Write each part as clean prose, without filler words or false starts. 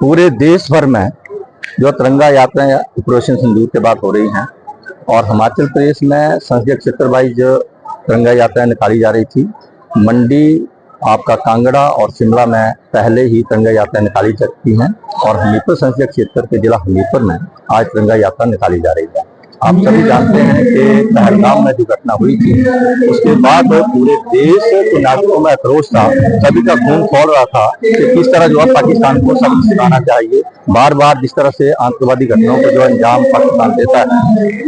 पूरे देश भर में जो तिरंगा यात्राएं ऑपरेशन सिंदूर के बाद हो रही हैं और हिमाचल प्रदेश में संसदीय क्षेत्र वाइज तिरंगा यात्राएं निकाली जा रही थी। मंडी, आपका कांगड़ा और शिमला में पहले ही तिरंगा यात्राएं निकाली जा चुकी हैं और हमीरपुर संसदीय क्षेत्र के जिला हमीरपुर में आज तिरंगा यात्रा निकाली जा रही है। आप सभी जानते हैं कि पहलगाम में जो घटना हुई थी उसके बाद पूरे देश के नागरिकों में आक्रोश था, सभी का खून खौल रहा था कि किस तरह जो है पाकिस्तान को सबक सिखाना चाहिए। बार बार जिस तरह से आतंकवादी घटनाओं को जो अंजाम पाकिस्तान देता है,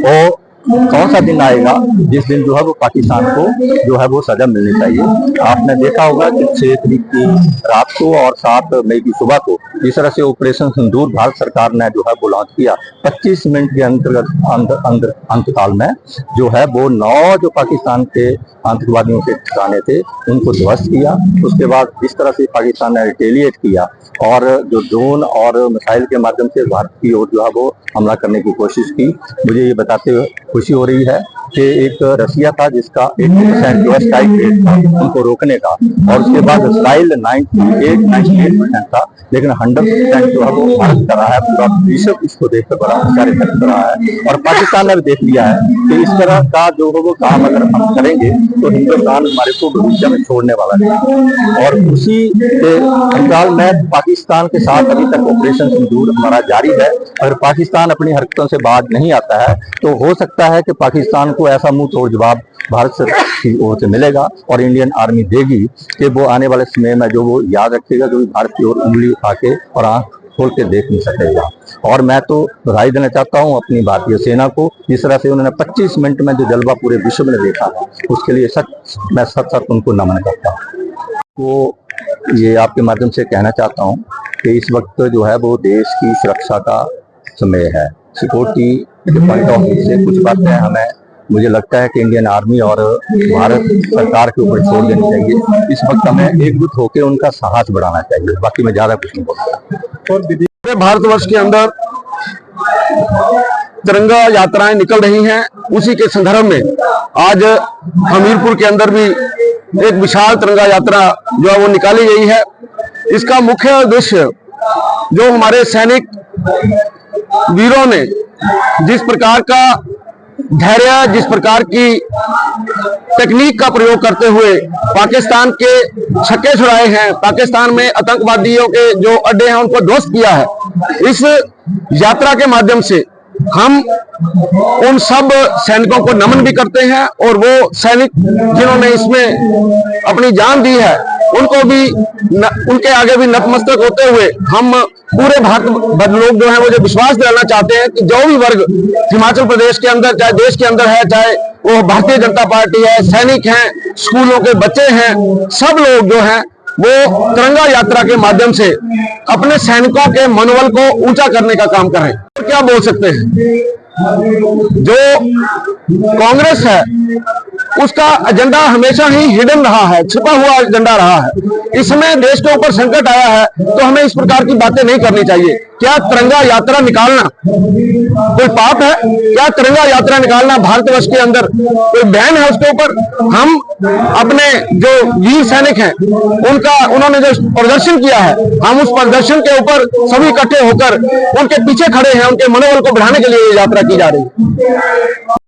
वो कौन सा दिन आएगा जिस दिन जो है वो पाकिस्तान को जो है वो सजा मिलनी चाहिए। आपने देखा होगा कि 6 तारीख की रात को और 7 मई की सुबह को जिस तरह से ऑपरेशन सिंदूर भारत सरकार ने जो है वो लॉन्च किया, 25 मिनट के अंतकाल में जो है वो 9 जो पाकिस्तान के आतंकवादियों के ठिकाने थे उनको ध्वस्त किया। उसके बाद जिस तरह से पाकिस्तान ने रिटेलिएट किया और जो ड्रोन और मिसाइल के माध्यम से भारत की ओर जो है वो हमला करने की कोशिश की। मुझे ये बताते हुए खुशी हो रही है कि एक रसिया था जिसका 80% जो स्ट्राइक रेट था उनको रोकने का, और उसके बाद इसराइल 98% था, लेकिन 100% जो है वो भारत कर रहा है। पूरा विश्व इसको देखकर बड़ा आश्चर्य कर रहा है और पाकिस्तान ने भी देख लिया है कि इस तरह का जो है वो काम अगर हम करेंगे तो हिंदुस्तान हमारे को भविष्य में छोड़ने वाला नहीं। और उसी के अंतराल में पाकिस्तान के साथ अभी तक ऑपरेशन सिंदूर हमारा जारी है। अगर पाकिस्तान अपनी हरकतों से बाज नहीं आता है तो हो सकता है कि पाकिस्तान को ऐसा मुंह तोड़ जवाब भारत की ओर से मिलेगा और इंडियन आर्मी देगी कि वो आने वाले समय में जो वो याद रखेगा, जो भारत की ओर उंगली उठा के और आंख खोल के देख नहीं सकेगा। और मैं तो बधाई देना चाहता हूं अपनी भारतीय सेना को, जिस तरह से उन्होंने 25 मिनट में जो जलवा पूरे विश्व में देखा है उसके लिए मैं सच उनको नमन करता हूँ। तो ये आपके माध्यम से कहना चाहता हूँ कि इस वक्त जो है वो देश की सुरक्षा का समय है। सिक्योरिटी के पॉइंट ऑफ व्यू से कुछ बातें हमें मुझे लगता है कि इंडियन आर्मी और भारत सरकार के ऊपर छोड़ देनी चाहिए। इस वक्त हमें एकजुट होकर उनका साहस बढ़ाना चाहिए। बाकी मैं ज्यादा कुछ नहीं बोलूंगा। और भारतवर्ष के अंदर तिरंगा यात्राएं निकल रही हैं, उसी के संदर्भ में आज हमीरपुर के अंदर भी एक विशाल तिरंगा यात्रा जो है वो निकाली गई है। इसका मुख्य उद्देश्य जो हमारे सैनिक वीरों ने जिस प्रकार का धैर्य, जिस प्रकार की तकनीक का प्रयोग करते हुए पाकिस्तान के छक्के छुड़ाए हैं, पाकिस्तान में आतंकवादियों के जो अड्डे हैं उनको ध्वस्त किया है। इस यात्रा के माध्यम से हम उन सब सैनिकों को नमन भी करते हैं और वो सैनिक जिन्होंने इसमें अपनी जान दी है उनको भी उनके आगे भी नतमस्तक होते हुए हम पूरे भारत लोग जो है वो जो विश्वास दिलाना चाहते हैं कि जो भी वर्ग हिमाचल प्रदेश के अंदर, चाहे देश के अंदर है, चाहे वो भारतीय जनता पार्टी है, सैनिक हैं, स्कूलों के बच्चे हैं, सब लोग जो हैं वो तिरंगा यात्रा के माध्यम से अपने सैनिकों के मनोबल को ऊंचा करने का काम करें। तो क्या बोल सकते हैं, जो कांग्रेस है उसका एजेंडा हमेशा ही हिडन रहा है, छिपा हुआ एजेंडा रहा है। इसमें देश के ऊपर संकट आया है तो हमें इस प्रकार की बातें नहीं करनी चाहिए। क्या तिरंगा यात्रा निकालना कोई पाप है? क्या तिरंगा यात्रा निकालना भारतवर्ष के अंदर कोई बैन है उसके ऊपर? हम अपने जो वीर सैनिक हैं उन्होंने जो प्रदर्शन किया है, हम उस प्रदर्शन के ऊपर सभी इकट्ठे होकर उनके पीछे खड़े हैं, उनके मनोबल को बढ़ाने के लिए ये यात्रा की जा रही है।